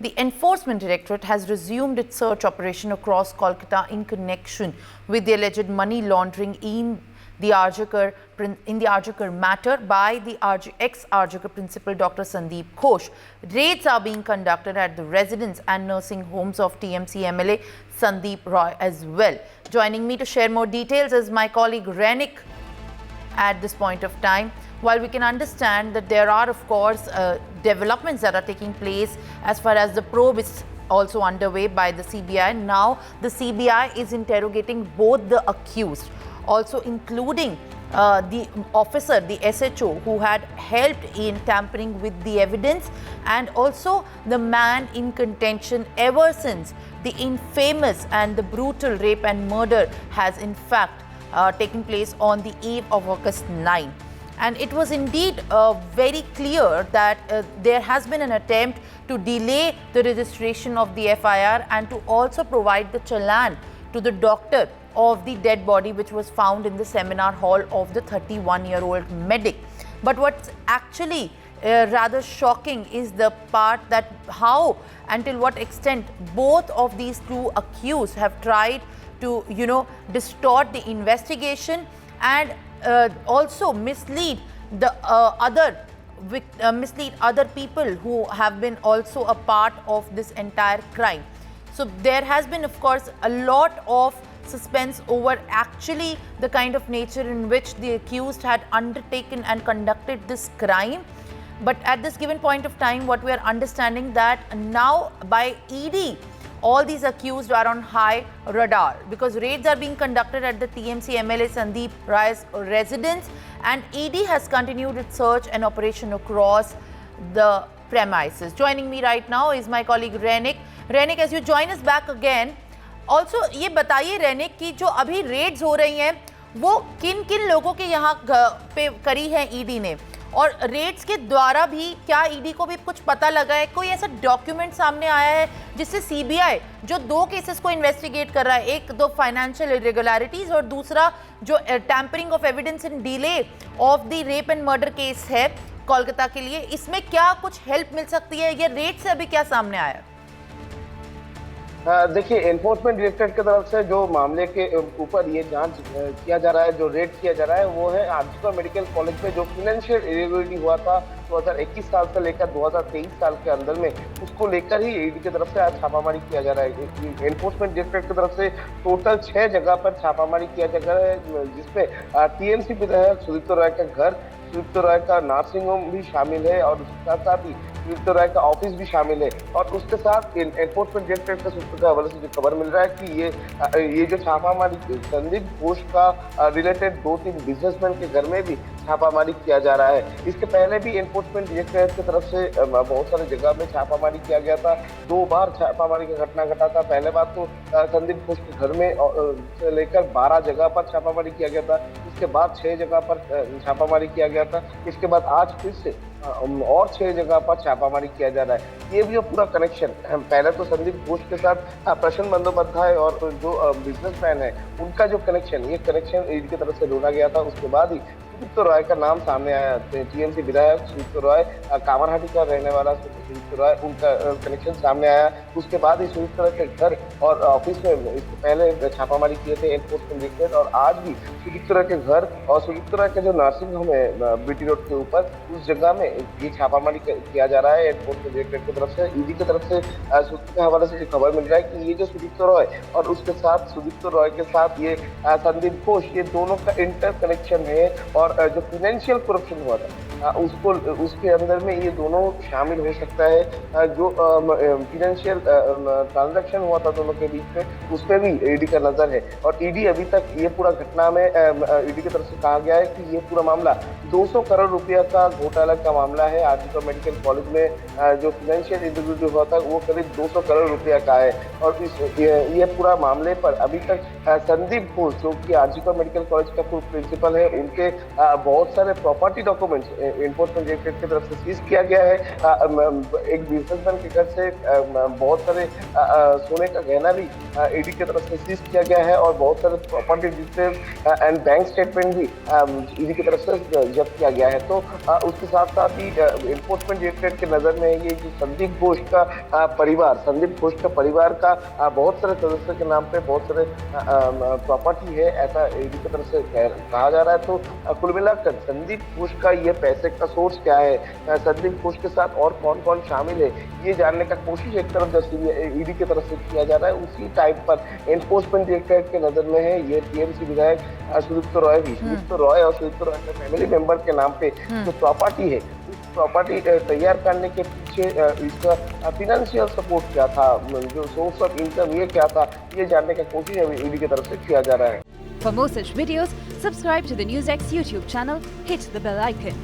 The Enforcement Directorate has resumed its search operation across Kolkata in connection with the alleged money laundering in the Arjakar matter by the ex-Arjakar principal Dr. Sandeep Ghosh. Raids are being conducted at the residence and nursing homes of TMC MLA Sandeep Roy as well. Joining me to share more details is my colleague Renik at this point of time. While we can understand that there are, of course, developments that are taking place as far as the probe is also underway by the CBI. Now, the CBI is interrogating both the accused, also including the officer, the SHO, who had helped in tampering with the evidence, and also the man in contention ever since the infamous and the brutal rape and murder has in fact taken place on the eve of August 9. And it was indeed very clear that there has been an attempt to delay the registration of the FIR and to also provide the challan to the doctor of the dead body which was found in the seminar hall of the 31-year-old medic. But what's actually rather shocking is the part that how, until what extent both of these two accused have tried to, distort the investigation and also mislead the mislead other people who have been also a part of this entire crime. So there has been, of course, a lot of suspense over actually the kind of nature in which the accused had undertaken and conducted this crime. But at this given point of time, what we are understanding that now by ED, all these accused are on high radar because raids are being conducted at the TMC MLA Sandeep Roy's residence, and ED has continued its search and operation across the premises. Joining me right now is my colleague Renik. Renik, as you join us back again, also ये बताइए Renik कि जो अभी raids हो रही हैं वो किन किन लोगों के यहाँ पे करी है ED ने, और रेड्स के द्वारा भी क्या ईडी को भी कुछ पता लगा है, कोई ऐसा डॉक्यूमेंट सामने आया है जिससे सीबीआई जो दो केसेस को इन्वेस्टिगेट कर रहा है, एक तो फाइनेंशियल इरेगुलरिटीज और दूसरा जो tampering of evidence in delay of the rape and murder case है कोलकाता के लिए, इसमें क्या कुछ हेल्प मिल सकती है या रेड से अभी क्या सामने आया? देखिए, एनफोर्समेंट डायरेक्टरेट की तरफ से जो मामले के ऊपर ये जांच किया जा रहा है, जो रेड किया जा रहा है, वो है आरजीकर मेडिकल कॉलेज में जो फाइनेंशियल इरेगुलरिटी हुआ था 2021 साल से लेकर 2023 साल के अंदर में, उसको लेकर ही ईडी की तरफ से आज छापामारी किया जा रहा है। एनफोर्समेंट डायरेक्टरेट की तरफ से टोटल 6 जगह पर छापामारी किया जा रहा है, जिसमें टीएमसी विधायक सुदीप्त रॉय का घर, सुदीप्त रॉय का नर्सिंग होम भी शामिल है और उसके साथ साथ ही सुदीप्त रॉय का ऑफिस भी शामिल है। और उसके साथ एनफोर्समेंट डायरेक्टरेट के सूत्रों के हवाले से जो खबर मिल रहा है कि ये जो छापामारी संदीप घोष का रिलेटेड 2-3 बिजनेसमैन के घर में भी छापामारी किया जा रहा है। इसके पहले भी एनफोर्समेंट डायरेक्टरेट की तरफ से बहुत सारी जगह में छापामारी किया गया था। 2 बार छापामारी का घटना घटा था। पहले बार तो संदीप घोष के घर में से लेकर 12 जगह पर छापामारी किया गया था। इसके बाद 6 जगह पर छापामारी किया गया था। इसके बाद आज फिर से और 6 जगह पर छापामारी किया जा रहा है। ये भी पूरा कनेक्शन, पहले तो संदीप घोष के साथ प्रशांत बंदोपाध्याय और जो बिजनेसमैन है उनका जो कनेक्शन, ये कनेक्शन ईडी की तरफ से ढूंढा गया था। उसके बाद ही सुदीप्त रॉय का नाम सामने आया। टीएमसी विधायक सुदीप्त रॉय, कामरहाटी का रहने वाला सुदीप्त रॉय, उनका कनेक्शन सामने आया। उसके बाद ही सुदीप्त रॉय के घर और ऑफिस में इससे पहले छापामारी किए थे एनफोर्समेंट डायरेक्टरेट, और आज भी सुदीप्त रॉय के घर और सुदीप्त रॉय के जो नर्सिंग होम है बीटी रोड के ऊपर, उस जगह में ये छापामारी किया जा रहा है एनफोर्समेंट डायरेक्टरेट की तरफ से। ईडी की तरफ से सूत्र के हवाले से खबर मिल रहा है कि ये जो सुदीप्त रॉय और उसके साथ सुदीप्त रॉय के साथ ये संदीप घोष, ये दोनों का इंटर कनेक्शन है। और जो फाइनेंशियल करप्शन हुआ था उसको, उसके अंदर में ये दोनों शामिल हो सकता है। जो फाइनेंशियल ट्रांजैक्शन हुआ था दोनों के बीच में, उस पर भी ईडी का नजर है। और ईडी अभी तक ये पूरा घटना में ईडी की तरफ से कहा गया है कि ये पूरा मामला 200 करोड़ रुपया का घोटाला का मामला है। आरजीकर मेडिकल कॉलेज में जो फाइनेंशियल इंटरव्यू हुआ था वो करीब 200 करोड़ रुपया का है। और ये पूरा मामले पर अभी तक संदीप घोष, जो कि आरजीकर मेडिकल कॉलेज का पूर्व प्रिंसिपल है, उनके बहुत सारे प्रॉपर्टी डॉक्यूमेंट्स एनफोर्समेंट डायरेक्टरेट की तरफ से सीज किया गया है। एक बिजनेसमैन के घर से बहुत सारे सोने का गहना भी ईडी की तरफ से सीज किया गया है और बहुत सारे property details and bank statement भी ईडी की तरफ से जब्त किया गया है। तो उसके साथ साथ ही एनफोर्समेंट डायरेक्टरेट की नजर में ये जो संदीप घोष का परिवार का बहुत सारे सदस्यों के नाम पे बहुत सारे प्रॉपर्टी है, ऐसा ईडी की तरफ से कहा जा रहा है। तो कुल मिलाकर संदीप घोष का ये पैसे का सोर्स क्या है, संदीप घोष के साथ और कौन कौन शामिल है, ये जानने का कोशिश एक तरफ ईडी की तरफ से किया जा रहा है। उसी टाइप पर एनफोर्समेंट डायरेक्टरेट के नजर में है ये टीएमसी विधायक सुदीप्त रॉय और सुदीप्त रॉय के फैमिली मेंबर के नाम पे जो प्रॉपर्टी है, उस प्रॉपर्टी तैयार करने के पीछे इसका फाइनेंशियल सपोर्ट क्या था, जो सोर्स ऑफ इनकम ये क्या था, ये जानने का कोशिश ईडी की तरफ से किया जा रहा है। For more such videos, subscribe to the NewsX YouTube channel, hit the bell icon.